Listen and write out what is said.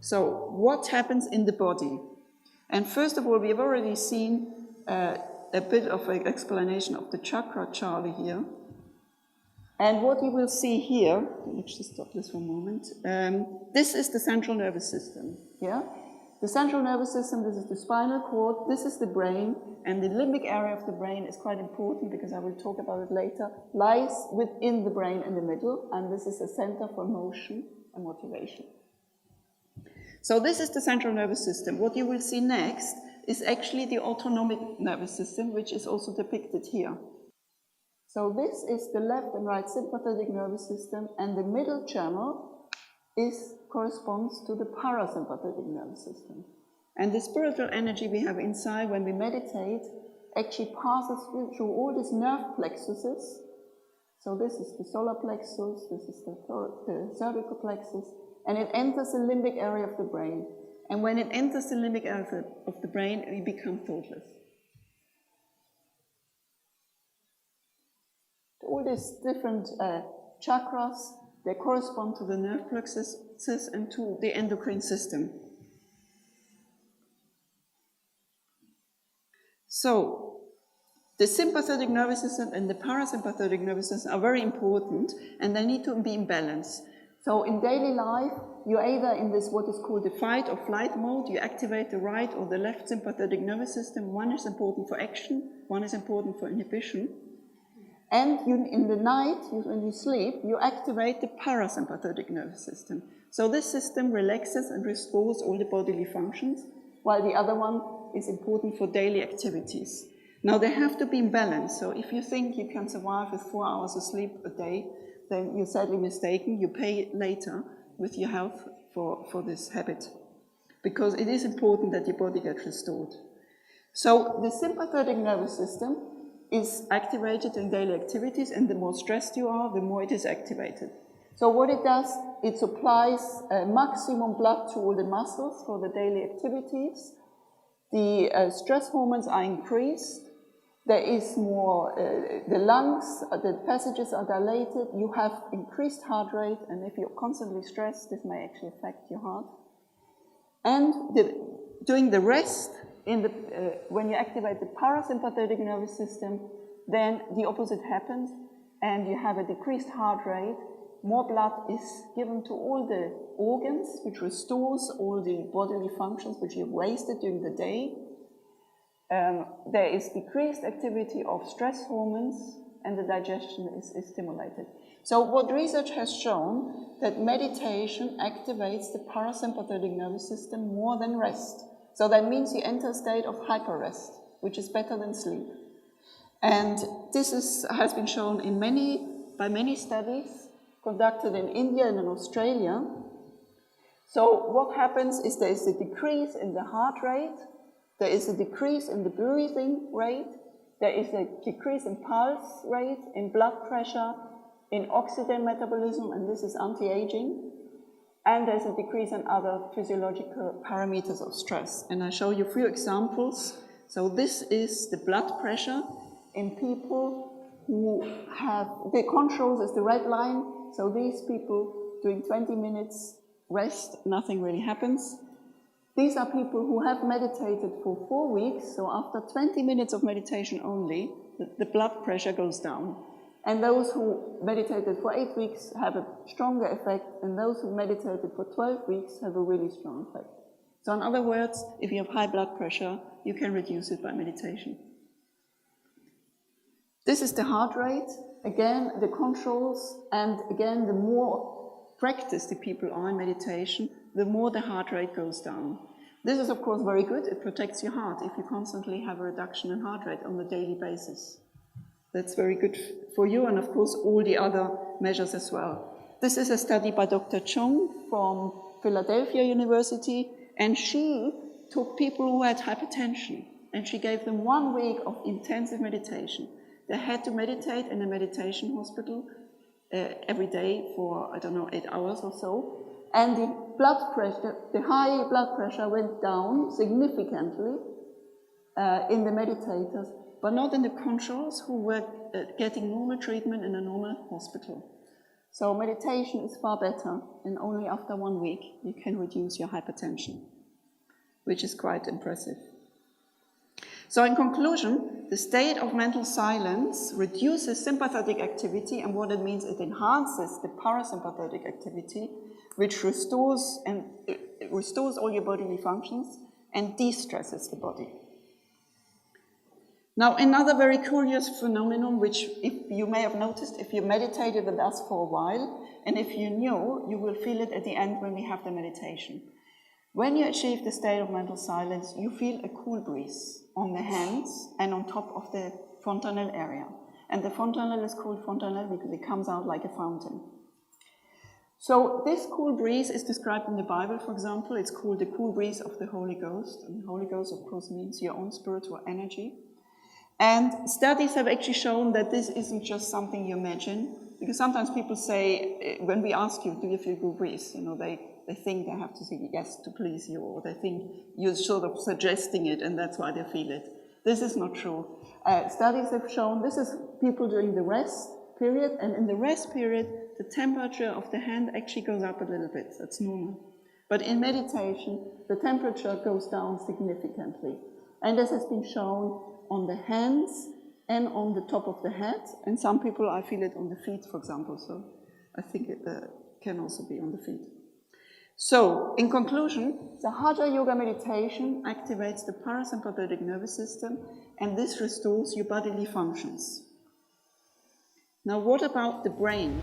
So what happens in the body? And first of all, we have already seen a bit of an explanation of the chakra Charlie here. And what you will see here, let's just stop this for a moment. This is the central nervous system, yeah? The central nervous system, this is the spinal cord, this is the brain, and the limbic area of the brain is quite important because I will talk about it later, lies within the brain in the middle, and this is a center for motion and motivation. So this is the central nervous system. What you will see next is actually the autonomic nervous system, which is also depicted here. So this is the left and right sympathetic nervous system, and the middle channel corresponds to the parasympathetic nervous system. And the spiritual energy we have inside when we meditate actually passes through all these nerve plexuses. So this is the solar plexus, this is the cervical plexus, and it enters the limbic area of the brain. And when it enters the limbic area of the brain, we become thoughtless. All these different chakras, they correspond to the nerve plexuses and to the endocrine system. So, the sympathetic nervous system and the parasympathetic nervous system are very important, and they need to be in balance. So in daily life, you're either in this what is called the fight or flight mode, you activate the right or the left sympathetic nervous system. One is important for action, one is important for inhibition. And in the night, when you sleep, you activate the parasympathetic nervous system. So this system relaxes and restores all the bodily functions, while the other one is important for daily activities. Now they have to be in balance, so if you think you can survive with 4 hours of sleep a day, then you're sadly mistaken. You pay later with your health for this habit, because it is important that your body gets restored. So the sympathetic nervous system is activated in daily activities, and the more stressed you are, the more it is activated. So what it does, it supplies maximum blood to all the muscles for the daily activities. The stress hormones are increased. There is more, the lungs, the passages are dilated, you have increased heart rate, and if you're constantly stressed, this may actually affect your heart. And during the rest, when you activate the parasympathetic nervous system, then the opposite happens, and you have a decreased heart rate. More blood is given to all the organs, which restores all the bodily functions which you've wasted during the day. There is decreased activity of stress hormones, and the digestion is stimulated. So what research has shown, that meditation activates the parasympathetic nervous system more than rest. So that means you enter a state of hyper-rest, which is better than sleep. And this has been shown by many studies conducted in India and in Australia. So what happens is there is a decrease in the heart rate, there is a decrease in the breathing rate, there is a decrease in pulse rate, in blood pressure, in oxygen metabolism, and this is anti-aging, and there's a decrease in other physiological parameters of stress. And I show you a few examples. So this is the blood pressure in people who have, the controls is the red line, so these people doing 20 minutes rest, nothing really happens. These are people who have meditated for 4 weeks, so after 20 minutes of meditation only, the blood pressure goes down. And those who meditated for 8 weeks have a stronger effect, and those who meditated for 12 weeks have a really strong effect. So in other words, if you have high blood pressure, you can reduce it by meditation. This is the heart rate, again, the controls, and again, the more practiced the people are in meditation, the more the heart rate goes down. This is, of course, very good. It protects your heart if you constantly have a reduction in heart rate on a daily basis. That's very good for you, and of course, all the other measures as well. This is a study by Dr. Chung from Philadelphia University, and she took people who had hypertension, and she gave them 1 week of intensive meditation. They had to meditate in a meditation hospital every day for, 8 hours or so. And the blood pressure, the high blood pressure went down significantly in the meditators, but not in the controls who were getting normal treatment in a normal hospital. So meditation is far better, and only after 1 week you can reduce your hypertension, which is quite impressive. So in conclusion, the state of mental silence reduces sympathetic activity, and what it means, it enhances the parasympathetic activity, which restores all your bodily functions and de-stresses the body. Now, another very curious phenomenon, which if you may have noticed if you meditated with us for a while, and if you knew, you will feel it at the end when we have the meditation. When you achieve the state of mental silence, you feel a cool breeze on the hands and on top of the fontanelle area. And the fontanelle is called fontanelle because it comes out like a fountain. So this cool breeze is described in the Bible, for example. It's called the cool breeze of the Holy Ghost. And the Holy Ghost, of course, means your own spiritual energy. And studies have actually shown that this isn't just something you imagine, because sometimes people say, when we ask you, do you feel cool breeze? You know, they think they have to say yes to please you, or they think you're sort of suggesting it, and that's why they feel it. This is not true. Studies have shown this is people during the rest period, and in the rest period, the temperature of the hand actually goes up a little bit. That's normal. But in meditation, the temperature goes down significantly. And this has been shown on the hands and on the top of the head. And some people, I feel it on the feet, for example. So I think it can also be on the feet. So, in conclusion, Sahaja Yoga meditation activates the parasympathetic nervous system, and this restores your bodily functions. Now, what about the brain?